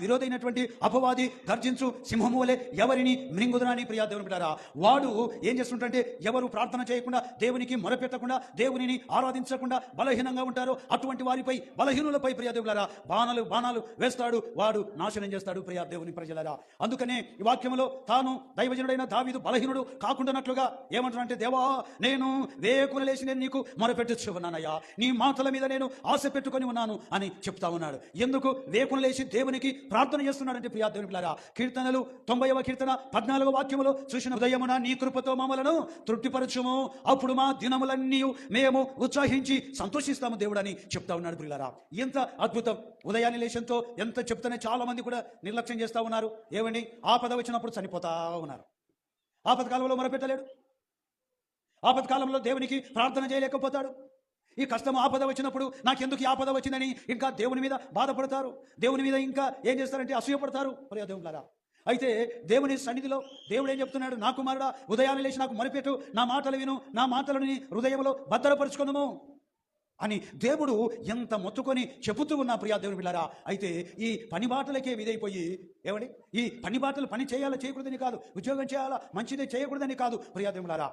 విరోధైనటువంటి అపవాది గర్జించు సింహము వలె ఎవరిని మృంగుదునని ప్రియా దేవుని బిడ్డారా, వాడు ఏం చేస్తుంటే ఎవరు ప్రార్థన చేయకుండా దేవునికి మొరపెట్టకుండా దేవునిని ఆరాధించకుండా బలహీనంగా ఉంటారో అటువంటి వారిపై బలహీనులపై ప్రియా దేవులారా బాణాలు వేస్తాడు, వాడు నాశనం చేస్తాడు ప్రియా దేవుని ప్రజలారా. అందుకనే ఈ వాక్యంలో తాను దైవజనుడైన దావీదు బలహీనుడు కాకుండానట్లుగా ఏమంటాడంటే, దేవా నేను వేకున లేచి నేను నీకు మొరపెట్టుచు ఉన్నానయ్యా, నీ మాటల మీద నేను ఆశ పెట్టుకొని ఉన్నాను అని చెప్తా ఉన్నాడు. ఎందుకు వేకున లేచి దేవునికి ప్రార్థన చేస్తున్నాడంటే ప్రియా దేవుని పిల్లారా, కీర్తనలు 90వ కీర్తన 14వ వాక్యములో చూసిన ఉదయమున నీ కృపతో మమ్మలను తృప్తిపరచుము, అప్పుడు మా దినములన్నీ మేము ఉత్సాహించి సంతోషిస్తాము దేవుడు అని చెప్తా ఉన్నాడు ప్రియులారా. ఎంత అద్భుతం! ఉదయాన్నే లేచంతో ఎంత చెప్తానే చాలా మంది కూడా నిర్లక్ష్యం చేస్తూ ఉన్నారు. ఏమండి, ఆపద వచ్చినప్పుడు చనిపోతా ఉన్నారు. ఆపదకాలంలో మొరపెట్టలేడు, ఆపదకాలంలో దేవునికి ప్రార్థన చేయలేకపోతాడు. ఈ కష్టం ఆపద వచ్చినప్పుడు నాకెందుకు ఈ ఆపద వచ్చిందని ఇంకా దేవుని మీద బాధపడతారు, దేవుని మీద ఇంకా ఏం చేస్తారంటే అసూయపడతారు ప్రియ దేవులారా. అయితే దేవుని సన్నిధిలో దేవుడు ఏం చెప్తున్నాడు, నా కుమారుడా ఉదయాన్నే లేచి నాకు మొరపెట్టు, నా మాటలు విను, నా మాటలని హృదయంలో భద్రపరుచుకుందాము అని దేవుడు ఎంత మొత్తుకొని చెబుతూ ఉన్నా ప్రియా దేవుని బిడ్డారా. అయితే ఈ పని బాటలకే విధైపోయి, ఏమండి ఈ పని బాటలు పని చేయాలా చేయకూడదని కాదు, ఉద్యోగం చేయాలా మంచిదే చేయకూడదని కాదు ప్రియా దేవులారా,